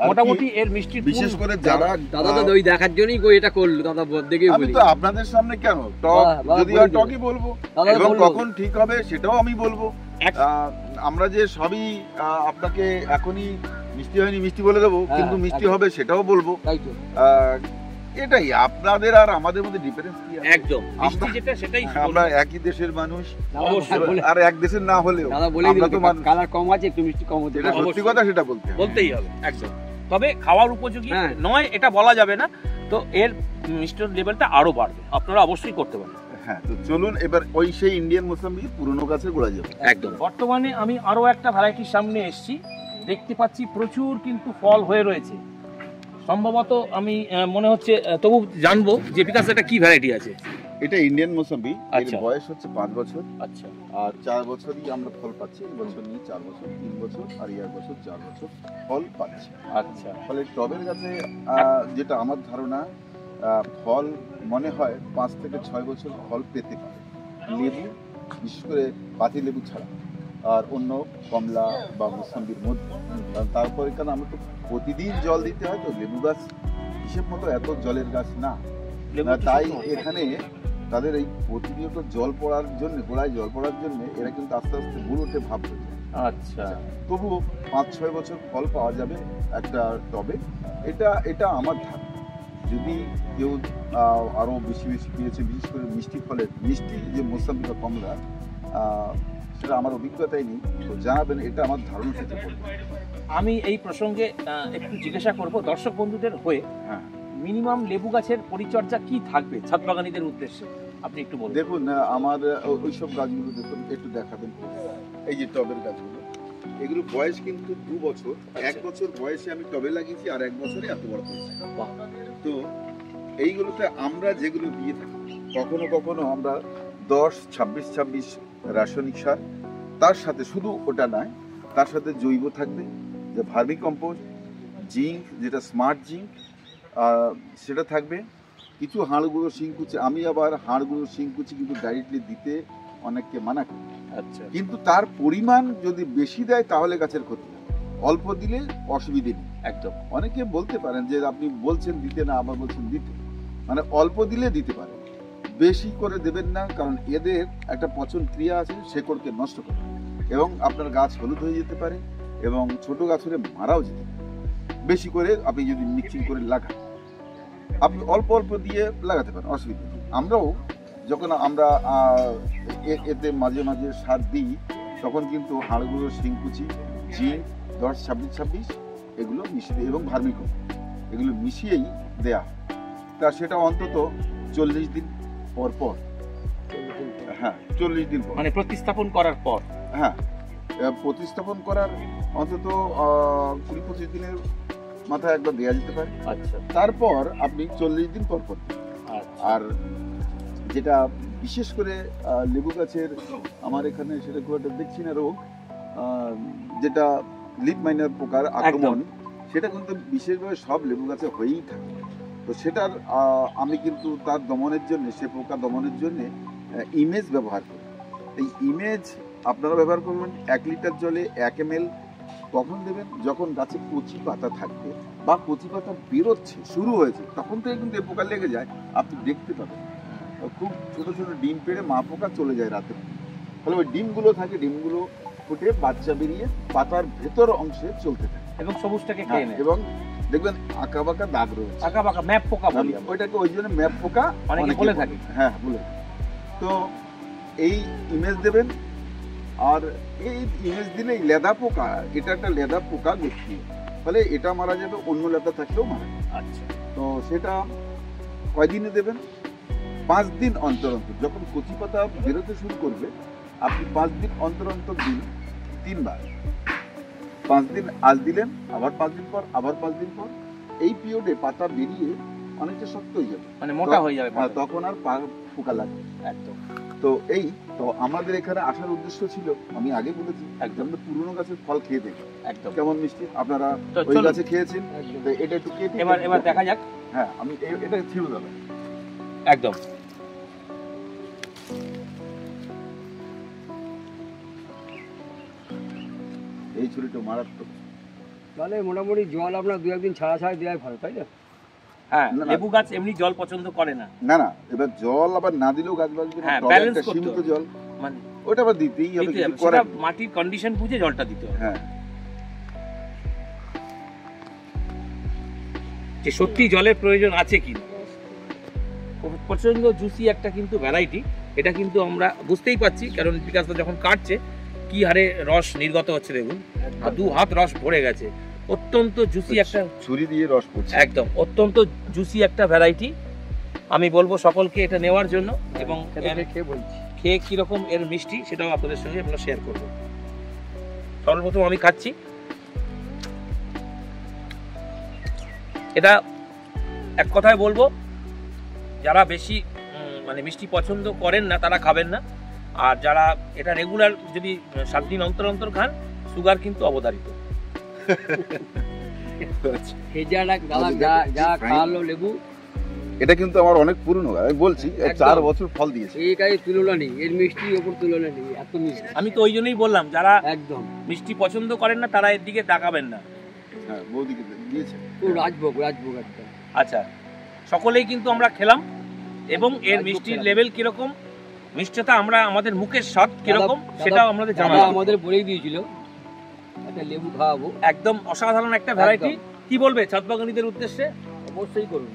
মোটামুটি এর মিষ্টি, বিশেষ করে যারা দাদা তো ওই দেখার জন্যই এটা করলো। দাদা দেখেই আমি বলি তো আপনাদের সামনে কেন টক, যদি আর টকই বলবো, এবং কখন ঠিক হবে সেটাও আমি বলবো। আমরা যে সবই আপনাকে এখনই মিষ্টি হয়নি মিষ্টি বলে দেবো, কিন্তু মিষ্টি হবে সেটাও বলবো। তাই তো, এটাই আপনাদের আর আমাদের মধ্যে ডিফারেন্স কি আছে? একদম মিষ্টি যেটা সেটাই। আমরা একই দেশের মানুষ, অবশ্যই। আর এক দেশের না হলেও দাদা বলেই আমরা তো দিলেন কালার কম আছে, একটু মিষ্টি কম হতে এটা পারে। সত্যি কথা, সেটা বলতেই হবে একদম। তবে খাওয়ার উপযোগী নয় এটা বলা যাবে না, তো এর মিষ্টির লেভেলটা আরো বাড়বে, আপনারা অবশ্যই করতে পারেন। হ্যাঁ, তো চলুন এবার ওই সেই ইন্ডিয়ান মোসাম্বি পুরনো গাছে গোড়া যাবে। একদম। বর্তমানে আমি আরো একটা ভ্যারাইটির সামনে এসেছি, দেখতে পাচ্ছি প্রচুর কিন্তু ফল হয়ে রয়েছে। সম্ভবত আমি মনে হচ্ছে তবু জানবো যে বিকাশ এটা কি ভ্যারাইটি আছে। এটা ইন্ডিয়ান মোসাম্বি, এর আচ্ছা। বয়স হচ্ছে 5 বছর। আচ্ছা, আর 4 বছরই আমরা ফল পাচ্ছি। এই বছর নিয়ে 4 বছর, 3 বছর আর এই বছর 4 বছর ফল পাচ্ছি। আচ্ছা। ফলে টবের গাছে যেটা আমার ধারণা, ফল মনে হয় 5 থেকে 6 বছর ফল পেতে পারে লেবু, বিশেষ করে পাতি লেবু ছাড়া আর অন্য কমলা বা মোসাম্বির মধ্যে। তারপরে কারণ আমরা তো প্রতিদিন জল দিতে হয়, তো লেবু গাছ হিসেব মতো এত জলের গাছ না, তাই এখানে তাদের এই প্রতিনিয়ত জল পড়ার জন্য, গোড়ায় জল পড়ার জন্য এরা কিন্তু আস্তে আস্তে গুড় ওঠে ভাব হয়ে যায়। আচ্ছা, তবুও 5-6 বছর ফল পাওয়া যাবে একটা টবে, এটা আমার ধারণা। যদি কেউ আরো বেশি পেয়েছে, বিশেষ করে মিষ্টি ফলের, মিষ্টি যে মোসাম্বি বা কমলা, সেটা আমার অভিজ্ঞতাই নেই, তো জানাবেন, এটা আমার ধারণা থেকে বলবো। আমি এই প্রসঙ্গে একটু জিজ্ঞাসা করব দর্শক বন্ধুদের হয়ে, হ্যাঁ, মিনিমাম লেবু গাছের পরিচর্যা কি থাকবে ছাদ বাগানীদের উদ্দেশ্যে, আপনি একটু বলুন। দেখুন, আমার ওইসব গাছগুলো দেখুন, একটু দেখাবেন। এই যে টবের গাছগুলো, এগুলো বয়স কিন্তু 2 বছর। 1 বছর বয়সে আমি টবে লাগিয়েছি, আর 1 বছরে এত বড় হয়েছে। তো এইগুলোতে আমরা যেগুলো দিয়ে থাকি, কখনো কখনো আমরা 10-26-26 রাসায়নিক সার, তার সাথে শুধু ওটা নয়, তার সাথে জৈব থাকবে, যে ভার্মি কম্পোস্ট, জিঙ্ক, যেটা স্মার্ট জিঙ্ক, সেটা থাকবে। কিছু হাড় গুঁড়ো শিংকুচি, আমি আবার হাড় গুঁড়ো শিংকুচি কিন্তু ডাইরেক্টলি দিতে অনেককে মানা করি। আচ্ছা, কিন্তু তার পরিমাণ যদি বেশি দেয় তাহলে গাছের ক্ষতি, অল্প দিলে অসুবিধে নেই। একদম। অনেকে বলতে পারেন যে আপনি বলছেন দিতে না, আবার বলছেন দিতে, মানে অল্প দিলে দিতে পারেন, বেশি করে দেবেন না, কারণ এদের একটা পচন ক্রিয়া আছে, শেকড়কে নষ্ট করে এবং আপনার গাছ হলুদ হয়ে যেতে পারে এবং ছোট গাছ হলে মারাও যেতে পারে। বেশি করে আপনি যদি মিক্সিং করে লাগান, আপনি অল্প অল্প দিয়ে লাগাতে পারেন, অসুবিধা নেই। আমরাও যখন আমরা এতে মাঝে মাঝে সার দিই, তখন কিন্তু হাড়গুলো, শিংকুচি, জিঙ্ক 10-26-26 এগুলো মিশিয়ে এবং ভার্মিকম্পোস্ট এগুলো মিশিয়েই দেয়া হয়। তা সেটা অন্তত 40 দিন পর পর, হ্যাঁ 40 দিন পর, মানে প্রতিস্থাপন করার পর, হ্যাঁ প্রতিস্থাপন করার অন্তত 20-25 দিনের মাথায় একবার দেওয়া যেতে পারে। আচ্ছা, তারপর আপনি 40 দিন পর পর দিন। আর যেটা বিশেষ করে লেবু গাছের, আমার এখানে সেটা খুব একটা দেখছি না রোগ, যেটা লিফ মাইনার পোকার আক্রমণ, সেটা কিন্তু বিশেষভাবে সব লেবু গাছে হয়েই থাকে। তো সেটার আমি কিন্তু তার দমনের জন্য, সে পোকা দমনের জন্য ইমেজ ব্যবহার করি। এই ইমেজ আপনারা ব্যবহার করবেন 1 লিটার জলে 1 ml। কখন দেবেন? যখন গাছে কচি পাতা থাকবে বা কচি পাতা বেরোচ্ছে, শুরু হয়েছে, তখন থেকে কিন্তু এই পোকা লেগে যায়, আপনি দেখতে পাবেন। খুব ছোট ছোট ডিম পেড়ে মা পোকা চলে যায় রাতে, তাহলে ওই ডিমগুলো থাকে, ডিমগুলো ফুটে বাচ্চা বেরিয়ে পাতার ভেতর অংশে চলতে থাকে এবং সবুজটাকে খেয়ে নেয় এবং দেখবেন আঁকা বাঁকা দাগ রয়েছে, আঁকা বাঁকা ম্যাপ পোকা বলি আমরা। ওইটাকে ওই জন্য ম্যাপ পোকা অনেকে বলে থাকে। হ্যাঁ বলে। তো এই ইমেজ দেবেন। আর এই ইমেজ দিলেই লেদা পোকা, এটা একটা লেদা পোকা গোষ্ঠী, ফলে এটা মারা যাবে, অন্য লেদা থাকলেও মারা যাবে। আচ্ছা, তো সেটা কয়দিনে দেবেন? 5 দিন অন্তর অন্তর। যখন কচি পাতা বেরোতে শুরু করবে, আপনি 5 দিন অন্তর অন্তর দিন 3 বার। 5 দিন আজ দিলেন, আবার 5 দিন পর, আবার 5 দিন পর। এই পিরিয়ডে পাতা বেরিয়ে অনেকটা শক্ত হয়ে যাবে, মানে মোটা হয়ে যাবে, তখন আর পোকা লাগবে। একদম। তো তো আমাদের এখানে আসার উদ্দেশ্য ছিল, আমি আগে বলেছি, একদম পুরনো গাছের ফল খেয়ে দেখি একদম কেমন মিষ্টি। আপনারা তো ওই চলুন। গাছে খেয়েছেন, তো এটা একটু খেয়ে দেখি। এবার দেখা যাক। হ্যাঁ, আমি এটা ছিল দাদা, একদম এই ছুরিটা মারাত্মক। তাহলে মোটামুটি জল আপনার 2-1 দিন ছাড়া ছাড়া দেওয়াই ভালো, তাই না? হ্যাঁ, না, না। লেবু গাছ এমনি জল পছন্দ করে না। না না, এবার জল আবার না দিলেও গাছ বাঁচবে না, হ্যাঁ, তবে balance একটা করতে সীমিত হবে। জল, মানে ওটা আবার দিতেই হবে, দিতে হবে, কিছু করার সেটা নেই। মাটির কন্ডিশন বুঝে জলটা দিতে হবে। হ্যাঁ, যে সত্যি জলের প্রয়োজন আছে কি না। প্রচন্ড জুসি একটা কিন্তু ভ্যারাইটি, এটা কিন্তু আমরা বুঝতেই পারছি, কারণ বিকাশদা যখন কাটছে কি হারে রস নির্গত হচ্ছে দেখুন, আর 2 হাত রস ভরে গেছে। অত্যন্ত জুসি একটা, ছুরি দিয়ে রস পড়ছে একদম অত্যন্ত জুসি একটা ভ্যারাইটি। আমি বলবো সকলকে এটা নেওয়ার জন্য, এবং খেয়ে বলছি খেয়ে কিরকম এর মিষ্টি সেটাও আপনাদের সঙ্গে আমরা শেয়ার করবো। সর্বপ্রথম আমি খাচ্ছি, এটা এক কথায় বলবো, যারা বেশি মানে মিষ্টি পছন্দ করেন না তারা খাবেন না, আর যারা এটা রেগুলার যদি 7 দিন অন্তর অন্তর খান, সুগার কিন্তু অবধারিত। যা খাওয়ালো লেবু, এটা কিন্তু আমার অনেক পুরনো, আমি বলছি 4 বছর ফল দিয়েছে। এই গায়ে তুলনা নেই, এর মিষ্টির ওপর তুলনা নেই, এত মিষ্টি। আমি তো ওই জন্যই বললাম, যারা একদম মিষ্টি পছন্দ করেন না তারা এর দিকে তাকাবেন না। হ্যাঁ, বৌদিকে দিয়েছে। খুব রাজভোগ একদম। আচ্ছা, সকলেই কিন্তু আমরা খেলাম, এবং এর রাজভোগ মিষ্টির খেলাম। লেভেল কিরকম, মিষ্টতা আমরা আমাদের মুখের স্বাদ কিরকম সেটাও আমাদের দাদা জানাবো। আমাদের বলেই দিয়েছিল একটা লেবু খাওয়াবো, একদম অসাধারণ একটা ভ্যারাইটি। কি বলবে ছাদ বাগানীদের উদ্দেশ্যে? অবশ্যই করুন।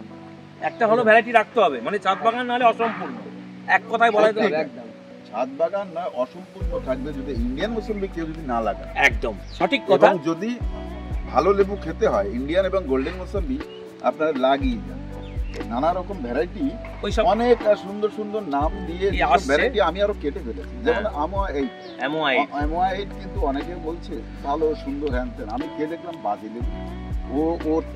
একটা হলো ভ্যারাইটি রাখতে হবে, মানে ছাদ বাগান নাহলে অসম্পূর্ণ, এক কথায় বলা যায়। একদম ছাদ বাগান না অসম্পূর্ণ থাকবে যদি ইন্ডিয়ান মৌসুমি কেউ যদি না লাগায়। একদম সঠিক কথা। এবং যদি ভালো লেবু খেতে হয়, ইন্ডিয়ান এবং গোল্ডেন মৌসুমি আপনারা লাগিয়ে যান। নানা রকম ভ্যারাইটি, ওইসব অনেক সুন্দর সুন্দর নাম দিয়ে আসছে। ভ্যারাইটি আমি আরো কেটে ফেলেছি, যেমন অ্যামোয়াইড কিন্তু অনেকে বলছে ভালো সুন্দর হ্যান ত্যান, আমি খেয়ে দেখলাম বাজে লেবু।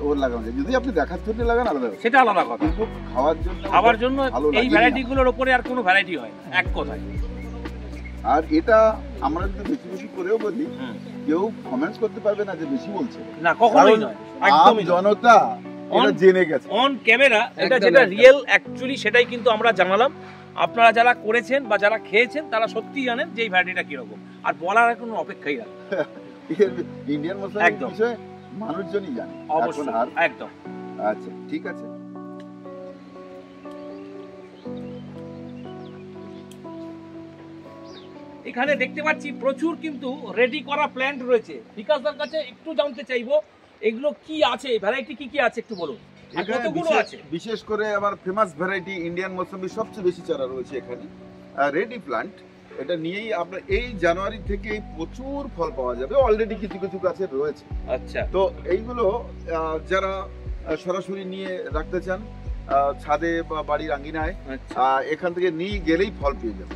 ও লাগানো যায়, যদি আপনি দেখার জন্য লাগান আলাদা ব্যাপার। সেটা আলাদা কথা, কিন্তু খাওয়ার জন্য ভালো এই লাগেই ভ্যারাইটি না। গুলোর উপরে আর কোনো ভ্যারাইটি হয় না, এক কথায়। আর এটা আমরা যদি বেশি বেশি করেও বলি, হুম। কেউ কমেন্টস করতে পারবে না যে বেশি বলছে, না, কখনোই কারণ নয়, আম একদমই নয়। জনতা এটা জেনে গেছে। অন ক্যামেরা এটা একদম, যেটা একদম। রিয়েল অ্যাকচুয়ালি সেটাই কিন্তু আমরা জানালাম। আপনারা যারা করেছেন বা যারা খেয়েছেন তারা সত্যি জানেন যে এই ভ্যারাইটিটা কিরকম, আর বলার কোনো অপেক্ষাই রাখে। ইন্ডিয়ান মশলা একদম। বিষয়ে মানুষজনই জানে এখন। অবশ্যই, আর একদম। আচ্ছা, ঠিক আছে। এখানে দেখতে পাচ্ছি প্রচুর কিন্তু রেডি করা প্ল্যান্ট রয়েছে। বিকাশদার কাছে একটু জানতে চাইবো এগুলো কি আছে, ভ্যারাইটি কি কি আছে একটু বলুন, আর কতগুলো আছে? বিশেষ করে আমার ফেমাস ভ্যারাইটি ইন্ডিয়ান মৌসুমি সবচেয়ে বেশি চারা রয়েছে এখানে, রেডি প্লান্ট। এটা নিয়েই আপনার এই জানুয়ারি থেকে প্রচুর ফল পাওয়া যাবে, অলরেডি কিছু কিছু গাছে রয়েছে। আচ্ছা, তো এইগুলো যারা সরাসরি নিয়ে রাখতে চান ছাদে বা বাড়ির আঙ্গিনায়, এখান থেকে নিয়ে গেলেই ফল পেয়ে যাবে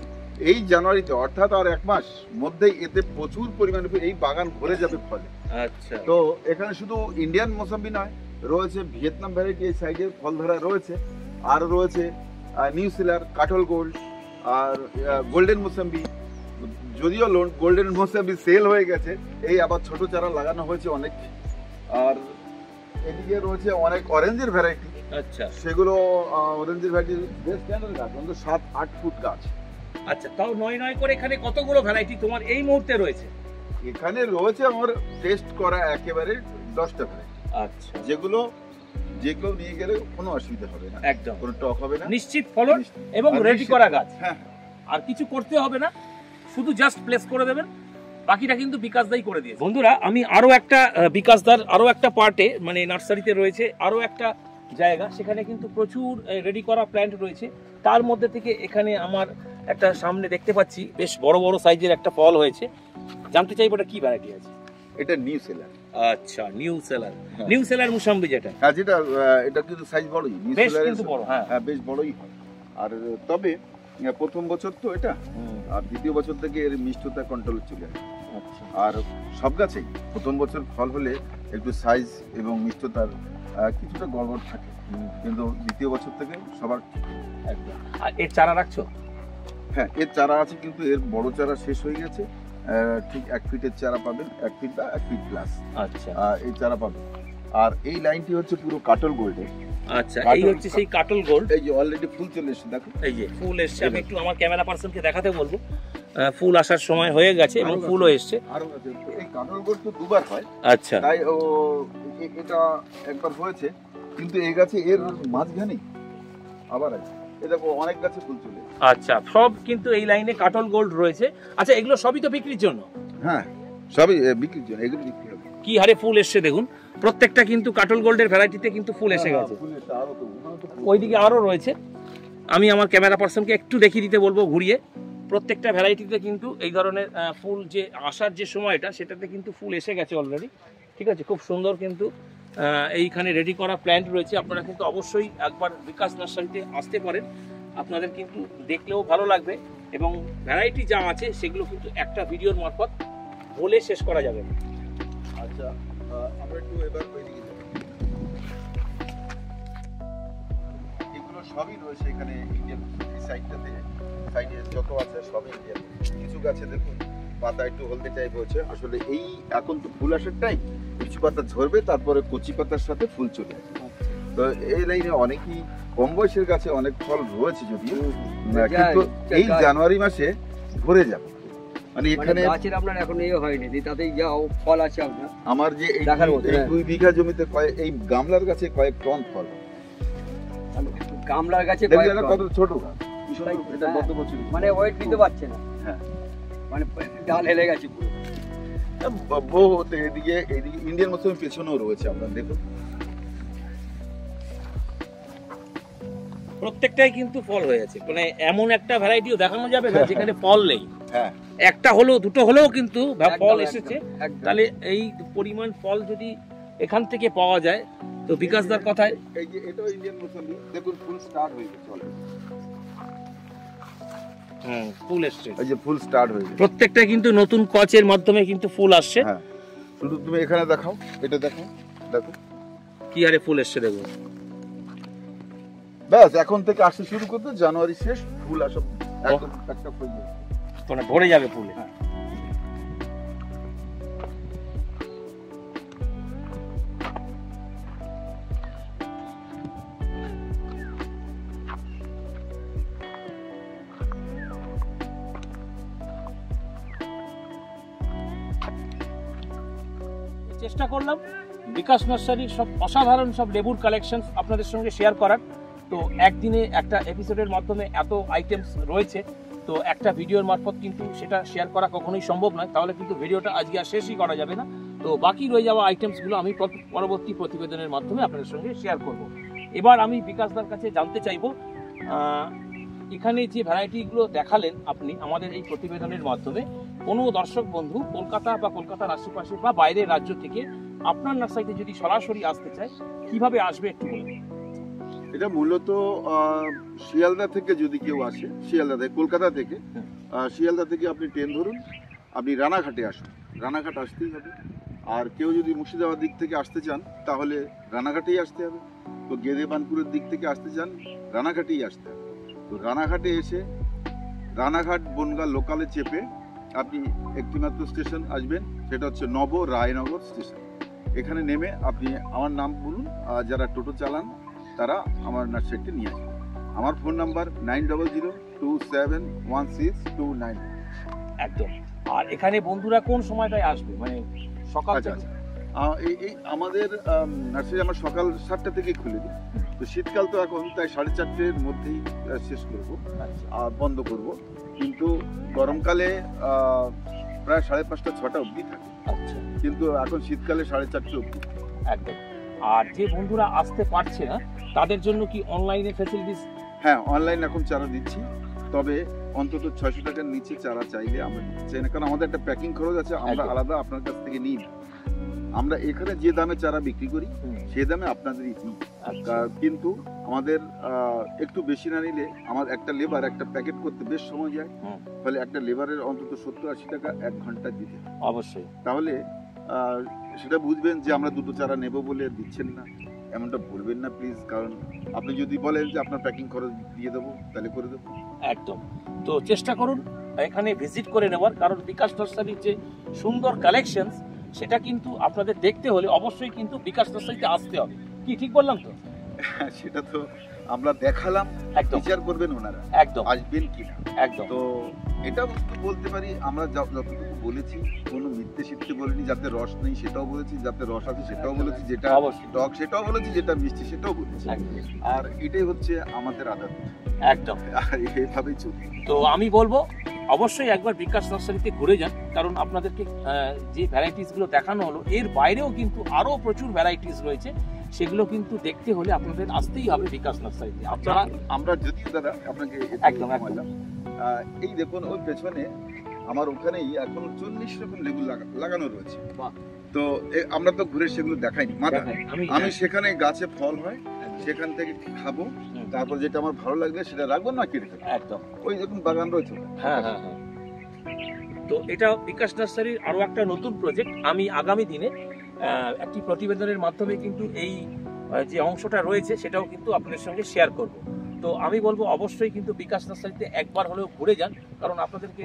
এই জানুয়ারিতে, অর্থাৎ আর 1 মাস মধ্যেই এতে প্রচুর পরিমাণে এই বাগান ভরে যাবে ফলে। আচ্ছা, তো এখানে শুধু ইন্ডিয়ান মৌসুমি নয়, রয়েছে ভিয়েতনাম ভ্যারাইটি এই সাইডে ফল ধরা রয়েছে, আর রয়েছে নিউ সেলার, কাটল গোল্ড, আর গোল্ডেন মৌসুমি। যদিও গোল্ডেন মৌসুমি সেল হয়ে গেছে, এই আবার ছোট চারা লাগানো হয়েছে অনেক। আর এদিকে রয়েছে অনেক অরেঞ্জের ভ্যারাইটি। আচ্ছা, সেগুলো অরেঞ্জের ভ্যারাইটি বেশ স্ট্যান্ডার্ড গাছ, অন্তত 7-8 ফুট গাছ। আচ্ছা, তাও 9 করে এখানে কতগুলো ভ্যারাইটি তোমার এই মুহূর্তে রয়েছে? এখানে রয়েছে আমার টেস্ট করা একেবারে 10টা ভ্যারাইটি। আচ্ছা, যেগুলো নিয়ে গেলে কোনো অসুবিধা হবে না, একদম কোনো টক হবে না, নিশ্চিত ফলন এবং আর রেডি করা গাছ। হ্যাঁ, আর কিছু করতে হবে না, শুধু জাস্ট প্লেস করে দেবেন, বাকিটা কিন্তু বিকাশদাই করে দিয়েছে। বন্ধুরা, আমি আরো একটা বিকাশদার আরো একটা পার্টে মানে নার্সারিতে রয়েছে আরো একটা জায়গা, সেখানে কিন্তু প্রচুর রেডি করা প্ল্যান্ট রয়েছে। তার মধ্যে থেকে এখানে আমার একটা সামনে দেখতে পাচ্ছি বেশ বড় বড় সাইজের একটা ফল হয়েছে। জানতে চাইবো এটা কি ভ্যারাইটি আছে? এটা নিউ সেলার। আচ্ছা, নিউ সেলার মুসাম্বি যেটা। হ্যাঁ, যেটা এটা কিন্তু সাইজ বড়ই, নিউ বেশ সেলার কিন্তু বড়। হ্যাঁ, বেশ বড়ই হয়। আর তবে প্রথম বছর তো এটা, আর দ্বিতীয় বছর থেকে এর মিষ্টতা কন্ট্রোল চলে আসে। আচ্ছা, আর সব গাছেই প্রথম বছর ফল হলে একটু সাইজ এবং মিষ্টতার কিছুটা গড়বড় থাকে, কিন্তু দ্বিতীয় বছর থেকে সবার একদম। আর এর চারা রাখছো? হ্যাঁ, এর চারা আছে, কিন্তু এর বড় চারা শেষ হয়ে গেছে। ঠিক 1 ফিটের চারা পাবেন, 1 ফিট বা 1 ফিট প্লাস। আচ্ছা, এই চারা পাবেন। আর এই লাইনটি হচ্ছে পুরো কাটল গোল্ডের। আচ্ছা, এই হচ্ছে সেই কাটল গোল্ড। এই যে অলরেডি ফুল চলে এসেছে, দেখো এই যে ফুল এসছে। আমি একটু আমার ক্যামেরা পার্সনকে দেখাতে বলবো, ফুল আসার সময় হয়ে গেছে এবং ফুলও এসছে। আরো আছে, এই কাটল গোল্ড তো দুবার হয়। আচ্ছা, তাই এটা একবার হয়েছে, কিন্তু এই গাছে এর মাঝখানেই আবার আছে। এই দেখো অনেক গাছে ফুল চলে এসেছে। আচ্ছা, সব কিন্তু এই লাইনে কাটল গোল্ড রয়েছে। আচ্ছা, এগুলো সবই তো বিক্রির জন্য? হ্যাঁ, সবই বিক্রির জন্য, এগুলো বিক্রি হবে। কি হারে ফুল এসছে দেখুন, প্রত্যেকটা কিন্তু কাটল গোল্ডের ভ্যারাইটিতে কিন্তু ফুল এসে গেছে। ওইদিকে আরো রয়েছে, আমি আমার ক্যামেরা পার্সনকে একটু দেখিয়ে দিতে বলবো ঘুরিয়ে। প্রত্যেকটা ভ্যারাইটিতে কিন্তু এই ধরনের ফুল যে আসার যে সময়টা, সেটাতে কিন্তু ফুল এসে গেছে অলরেডি। ঠিক আছে, খুব সুন্দর কিন্তু এইখানে রেডি করা প্ল্যান্ট রয়েছে। আপনারা কিন্তু অবশ্যই একবার বিকাশ নার্সারিতে আসতে পারেন, আপনাদের কিন্তু দেখলেও ভালো লাগবে এবং ভ্যারাইটি যা আছে সেগুলো কিন্তু একটা ভিডিওর মারফত বলে শেষ করা যাবে না। আচ্ছা, আমরা একটু এবার ওইদিকে যাব। এগুলো সবই রয়েছে এখানে ইন্ডিয়ান সাইডটাতে, সাইডে যত আছে সবই ইন্ডিয়ান। কিছু গাছে দেখুন পাতা একটু হলদে টাইপ হয়েছে, আসলে এই এখন তো ফুল আসার টাইম, কিছু পাতা ঝরবে, তারপরে কচি পাতার সাথে ফুল চলে আসবে। তো এই লাইনে অনেকই কম বয়সের গাছে অনেক ফল রয়েছে যদিও, কিন্তু এই জানুয়ারি মাসে ভরে যাবে। মানে এখানে গাছের আপনার এখন এই হয়নি, তাতেই যা ফল আছে আপনার। আমার যে এই 2 বিঘা জমিতে এই গামলার গাছে কয়েক টন ফল। গামলার গাছে কত ছোট গাছ, এটা গত বছর মানে ওয়েট নিতে পারছে না। হ্যাঁ, মানে ডাল হেলে গেছে পুরো। বহুত এদিকে ইন্ডিয়ান মৌসুমি পেছনেও রয়েছে, আপনার দেখুন প্রত্যেকটাই কিন্তু ফল হয়ে আছে। মানে এমন একটা ভ্যারাইটিও দেখানো যাবে না যেখানে ফল নেই। হ্যাঁ, একটা হলেও দুটো হলেও কিন্তু ফল এসেছে। একদম। তাহলে এই পরিমাণ ফল যদি এখান থেকে পাওয়া যায়, তো বিকাশদার কথায় এই যে এটাও ইন্ডিয়ান মৌসুমি, দেখুন ফুল স্টার্ট হয়ে গেছে অলরেডি। ফুল এসছে, এই যে ফুল স্টার্ট হয়ে গেছে। প্রত্যেকটা কিন্তু নতুন কচের মাধ্যমে কিন্তু ফুল আসছে। হ্যাঁ, শুধু তুমি এখানে দেখাও, এটা দেখো, দেখো কি হারে ফুল এসছে দেখুন। ব্যাস এখন থেকে আসতে শুরু করতে জানুয়ারি শেষ, ফুল আসা একদম একটা ফুল মানে ভরে যাবে ফুলে। চেষ্টা করলাম বিকাশ নার্সারির সব অসাধারণ সব লেবুর কালেকশন আপনাদের সঙ্গে শেয়ার করার। তো একদিনে একটা এপিসোডের মাধ্যমে এত আইটেমস রয়েছে, তো একটা ভিডিওর মারফত কিন্তু সেটা শেয়ার করা কখনোই সম্ভব নয়, তাহলে কিন্তু ভিডিওটা আজকে আর শেষই করা যাবে না। তো বাকি রয়ে যাওয়া আইটেমসগুলো আমি পরবর্তী প্রতিবেদনের মাধ্যমে আপনাদের সঙ্গে শেয়ার করব। এবার আমি বিকাশদার কাছে জানতে চাইবো, এখানে যে ভ্যারাইটিগুলো দেখালেন আপনি আমাদের এই প্রতিবেদনের মাধ্যমে, কোনো দর্শক বন্ধু কলকাতা বা কলকাতার আশেপাশে বা বাইরের রাজ্য থেকে আপনার নার্সারিতে যদি সরাসরি আসতে চায় কিভাবে আসবে একটু বলুন। এটা মূলত শিয়ালদা থেকে যদি কেউ আসে, শিয়ালদা থেকে, কলকাতা থেকে, শিয়ালদা থেকে আপনি ট্রেন ধরুন, আপনি রানাঘাটে আসুন, রানাঘাট আসতেই হবে। আর কেউ যদি মুর্শিদাবাদ দিক থেকে আসতে চান তাহলে রানাঘাটেই আসতে হবে। তো গেদেবানপুরের দিক থেকে আসতে চান রানাঘাটেই আসতে হবে। তো রানাঘাটে এসে রানাঘাট বনগাঁ লোকালে চেপে আপনি একটি মাত্র স্টেশন আসবেন, সেটা হচ্ছে নব রায়নগর স্টেশন। এখানে নেমে আপনি আমার নাম বলুন, যারা টোটো চালান তারা আমার নার্সারিতে নিয়ে আসবে। আমার ফোন নাম্বার 9002716299। একদম। আর এখানে বন্ধুরা কোন সময়টায় আসবে, মানে সকাল? এই আমাদের নার্সারি আমরা সকাল 7টা থেকে খুলে দিই। তো শীতকাল তো এখন, তাই 4:30-র মধ্যেই শেষ করবো আর বন্ধ করব। কিন্তু গরমকালে প্রায় 5:30-6টা অবধি থাকে। আচ্ছা। কিন্তু এখন শীতকালে 4:30 অবধি। একদম। আর যে বন্ধুরা আসতে পারছে না তাদের জন্য কি অনলাইনে ফ্যাসিলিটিস? হ্যাঁ, অনলাইন এখন চারা দিচ্ছি, তবে অন্তত 600 টাকার নিচে চারা চাইলে আমরা দিতে চাই না, কারণ আমাদের একটা প্যাকিং খরচ আছে, আমরা আলাদা আপনার কাছ থেকে নিই না। আমরা এখানে যে দামে চারা বিক্রি করি সেই দামে আপনাদেরই দিই। কিন্তু আমাদের একটু বেশি না নিলে আমার একটা লেবার একটা প্যাকেট করতে বেশ সময় যায়, ফলে একটা লেবারের অন্তত 70-80 টাকা 1 ঘন্টা দিতে অবশ্যই। তাহলে সেটা বুঝবেন যে আমরা দুটো চারা নেব বলে দিচ্ছেন না, এমনটা বলবেন না প্লিজ। কারণ আপনি যদি বলেন যে আপনার প্যাকিং খরচ দিয়ে দেবো তাহলে করে দেবো। একদম। তো চেষ্টা করুন এখানে ভিজিট করে নেওয়ার, কারণ বিকাশ নার্সারির যে সুন্দর কালেকশনস সেটা কিন্তু আপনাদের দেখতে হলে অবশ্যই কিন্তু বিকাশ নার্সারিতে আসতে হবে। কি ঠিক বললাম তো? সেটা তো আমরা দেখালাম, একদম বিচার করবেন ওনারা একদম আসবেন কিনা। একদম। তো এটা বলতে পারি আমরা যতটুকু বলেছি কোনো মিথ্যে সিদ্ধে বলিনি। যাতে রস নেই সেটাও বলেছি, যাতে রস আছে সেটাও বলেছি, যেটা টক সেটাও বলেছি, যেটা মিষ্টি সেটাও বলেছি। আর এটাই হচ্ছে আমাদের আদত। একদম। আর এইভাবেই চলবে। তো আমি বলবো অবশ্যই একবার বিকাশ নার্সারিতে ঘুরে যান, কারণ আপনাদেরকে যে ভ্যারাইটিসগুলো দেখানো হলো এর বাইরেও কিন্তু আরো প্রচুর ভ্যারাইটিস রয়েছে, সেগুলো কিন্তু দেখতে হলে আপনাদের আসতেই হবে বিকাশ নার্সারিতে। আপনারা আমরা যদিও দাদা আপনাকে একদম এই দেখুন ওই পেছনে আমার ওখানেই এখন 40 রকম লেবু লাগানো রয়েছে। তো আমরা তো ঘুরে সেগুলো দেখাইনি মাথা, আমি সেখানে গাছে ফল হয় সেখান থেকে খাবো, তারপর যেটা আমার ভালো লাগবে সেটা রাখবো না কি রেখে। একদম। ওই দেখুন বাগান রয়েছে। হ্যাঁ হ্যাঁ হ্যাঁ। তো এটা বিকাশ নার্সারির আরো একটা নতুন প্রজেক্ট। আমি আগামী দিনে একটি প্রতিবেদনের মাধ্যমে কিন্তু এই যে অংশটা রয়েছে সেটাও কিন্তু আপনাদের সঙ্গে শেয়ার করব। তো আমি বলবো অবশ্যই কিন্তু বিকাশ নার্সারিতে একবার হলেও ঘুরে যান, কারণ আপনাদেরকে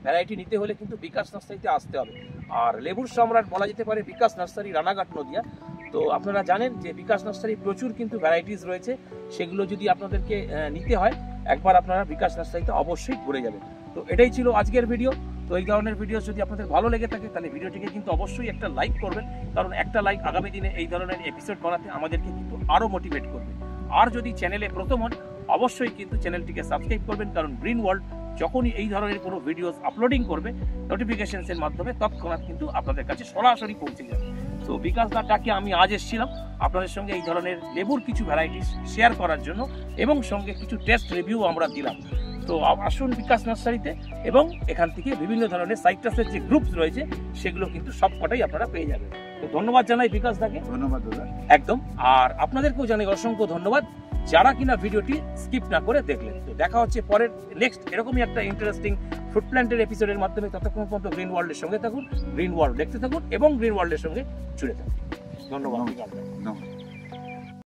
ভ্যারাইটি নিতে হলে কিন্তু বিকাশ নার্সারিতে আসতে হবে। আর লেবুর সম্রাট বলা যেতে পারে বিকাশ নার্সারি, রানাঘাট, নদিয়া। তো আপনারা জানেন যে বিকাশ নার্সারি প্রচুর কিন্তু ভ্যারাইটিস রয়েছে, সেগুলো যদি আপনাদেরকে নিতে হয় একবার আপনারা বিকাশ নার্সারিতে অবশ্যই ঘুরে যাবেন। তো এটাই ছিল আজকের ভিডিও। তো এই ধরনের ভিডিও যদি আপনাদের ভালো লেগে থাকে তাহলে ভিডিওটিকে কিন্তু অবশ্যই একটা লাইক করবেন, কারণ একটা লাইক আগামী দিনে এই ধরনের এপিসোড বানাতে আমাদেরকে কিন্তু আরও মোটিভেট করবে। আর যদি চ্যানেলে প্রথম হন অবশ্যই কিন্তু চ্যানেলটিকে সাবস্ক্রাইব করবেন, কারণ গ্রিন ওয়ার্ল্ড যখনই এই ধরনের কোনো ভিডিওস আপলোডিং করবে নোটিফিকেশনসের মাধ্যমে তৎক্ষণাৎ কিন্তু আপনাদের কাছে সরাসরি পৌঁছে যাবে। তো বিকাশ দার ডাকে আমি আজ এসেছিলাম আপনাদের সঙ্গে এই ধরনের লেবুর কিছু ভ্যারাইটিস শেয়ার করার জন্য, এবং সঙ্গে কিছু টেস্ট রিভিউ আমরা দিলাম। তো আসুন বিকাশ নার্সারিতে, এবং এখান থেকে বিভিন্ন ধরনের সাইট্রাসের যে গ্রুপস রয়েছে সেগুলো কিন্তু সবকটাই আপনারা পেয়ে যাবেন। তো ধন্যবাদ জানাই বিকাশ দাকে। ধন্যবাদ দাদা। একদম। আর আপনাদেরকেও জানাই অসংখ্য ধন্যবাদ যারা কিনা ভিডিওটি স্কিপ না করে দেখলেন। তো দেখা হচ্ছে পরের নেক্সট এরকমই একটা ইন্টারেস্টিং ফুড প্ল্যান্টের এপিসোডের মাধ্যমে। ততক্ষণ পর্যন্ত গ্রিন ওয়ার্ল্ডের সঙ্গে থাকুন, গ্রিন ওয়ার্ল্ড দেখতে থাকুন এবং গ্রিন ওয়ার্ল্ডের সঙ্গে জুড়ে থাকুন। ধন্যবাদ।